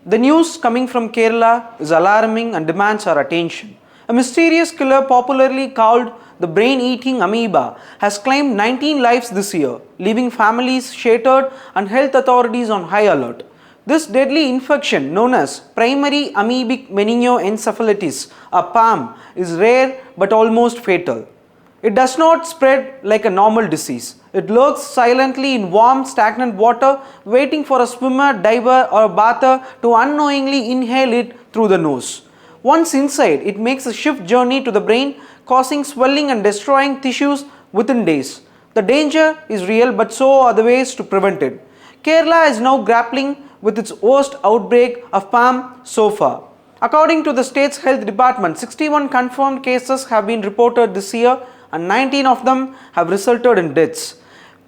The news coming from Kerala is alarming and demands our attention. A mysterious killer, popularly called the brain-eating amoeba, has claimed 19 lives this year, leaving families shattered and health authorities on high alert. This deadly infection, known as Primary Amoebic Meningoencephalitis, or PAM, is rare but almost fatal. It does not spread like a normal disease. It lurks silently in warm, stagnant water, waiting for a swimmer, diver, or a bather to unknowingly inhale it through the nose. Once inside, it makes a swift journey to the brain, causing swelling and destroying tissues within days. The danger is real, but so are the ways to prevent it. Kerala is now grappling with its worst outbreak of PAM so far. According to the state's health department, 61 confirmed cases have been reported this year, and 19 of them have resulted in deaths.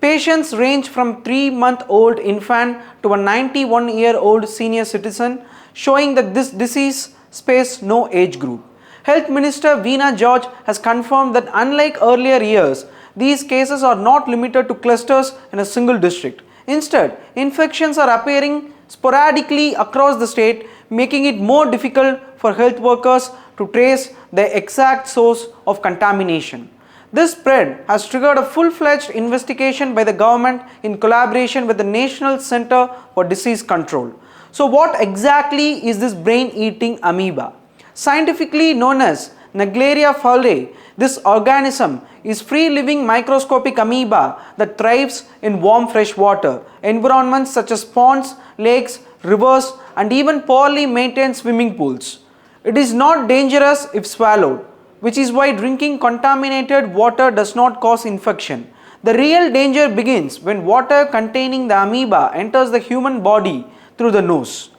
Patients range from 3-month-old infant to a 91-year-old senior citizen, showing that this disease spaces no age group. Health Minister Veena George has confirmed that unlike earlier years, these cases are not limited to clusters in a single district. Instead, infections are appearing sporadically across the state, making it more difficult for health workers to trace the exact source of contamination. This spread has triggered a full-fledged investigation by the government in collaboration with the National Center for Disease Control. So what exactly is this brain-eating amoeba? Scientifically known as Naegleria fowleri, this organism is free-living microscopic amoeba that thrives in warm freshwater environments such as ponds, lakes, rivers, and even poorly maintained swimming pools. It is not dangerous if swallowed, which is why drinking contaminated water does not cause infection. The real danger begins when water containing the amoeba enters the human body through the nose.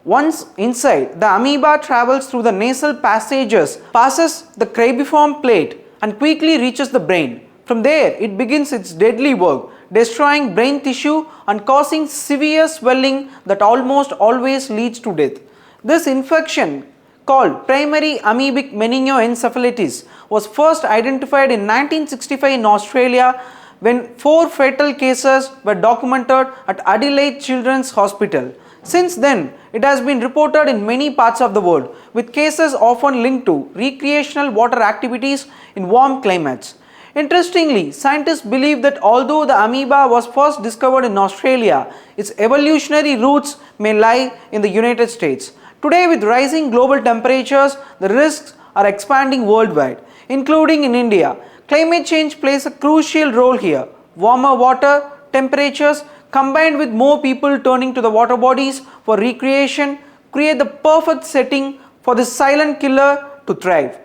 Once inside, the amoeba travels through the nasal passages, passes the cribriform plate, and quickly reaches the brain. From there, it begins its deadly work, destroying brain tissue and causing severe swelling that almost always leads to death. This infection, called Primary Amoebic Meningoencephalitis, was first identified in 1965 in Australia when 4 fatal cases were documented at Adelaide Children's Hospital. Since then, it has been reported in many parts of the world, with cases often linked to recreational water activities in warm climates. Interestingly, scientists believe that although the amoeba was first discovered in Australia, its evolutionary roots may lie in the United States. Today, with rising global temperatures, the risks are expanding worldwide, including in India. Climate change plays a crucial role here. Warmer water temperatures combined with more people turning to the water bodies for recreation create the perfect setting for this silent killer to thrive.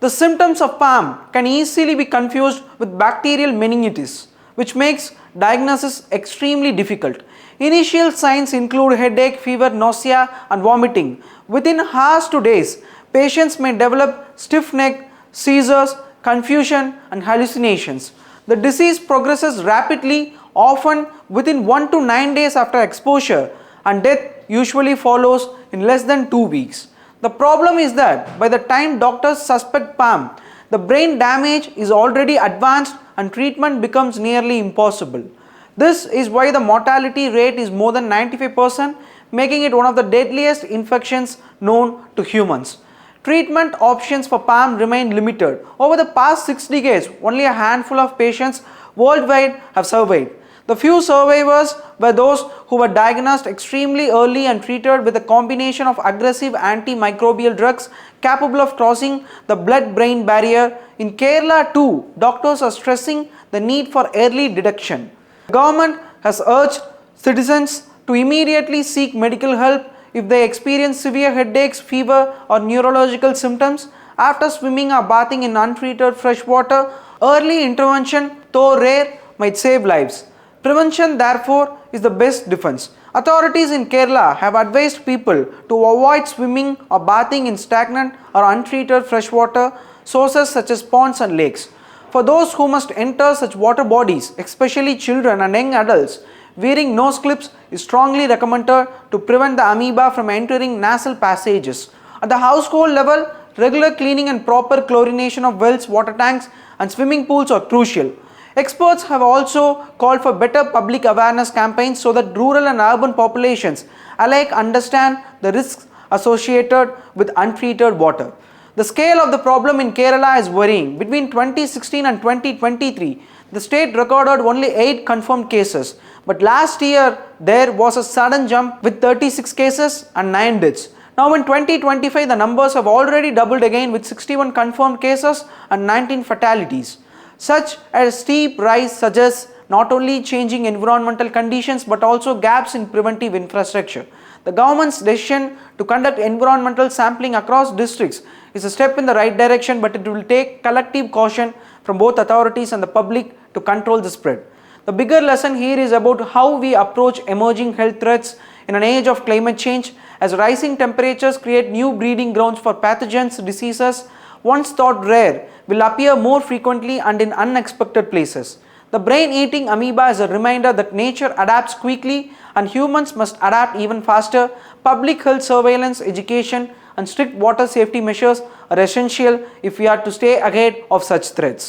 The symptoms of PAM can easily be confused with bacterial meningitis, which makes diagnosis extremely difficult. Initial signs include headache, fever, nausea, and vomiting. Within hours to days, patients may develop stiff neck, seizures, confusion, and hallucinations. The disease progresses rapidly, often within 1 to 9 days after exposure, and death usually follows in less than 2 weeks. The problem is that by the time doctors suspect PAM, the brain damage is already advanced and treatment becomes nearly impossible. This is why the mortality rate is more than 95%, making it one of the deadliest infections known to humans. Treatment options for PAM remain limited. Over the past 6 decades, only a handful of patients worldwide have survived. The few survivors were those who were diagnosed extremely early and treated with a combination of aggressive antimicrobial drugs capable of crossing the blood-brain barrier. In Kerala too, doctors are stressing the need for early detection. The government has urged citizens to immediately seek medical help if they experience severe headaches, fever, or neurological symptoms after swimming or bathing in untreated fresh water. Early intervention, though rare, might save lives. Prevention, therefore, is the best defense. Authorities in Kerala have advised people to avoid swimming or bathing in stagnant or untreated freshwater sources such as ponds and lakes. For those who must enter such water bodies, especially children and young adults, wearing nose clips is strongly recommended to prevent the amoeba from entering nasal passages. At the household level, regular cleaning and proper chlorination of wells, water tanks, and swimming pools are crucial. Experts have also called for better public awareness campaigns so that rural and urban populations alike understand the risks associated with untreated water. The scale of the problem in Kerala is worrying. Between 2016 and 2023, the state recorded only 8 confirmed cases, but last year there was a sudden jump with 36 cases and 9 deaths. Now in 2025, the numbers have already doubled again with 61 confirmed cases and 19 fatalities. Such a steep rise suggests not only changing environmental conditions but also gaps in preventive infrastructure. The government's decision to conduct environmental sampling across districts is a step in the right direction, but it will take collective caution from both authorities and the public to control the spread. The bigger lesson here is about how we approach emerging health threats in an age of climate change, as rising temperatures create new breeding grounds for pathogens. Diseases once thought rare will appear more frequently and in unexpected places. The brain-eating amoeba is a reminder that nature adapts quickly and humans must adapt even faster. Public health surveillance, education and strict water safety measures are essential if we are to stay ahead of such threats.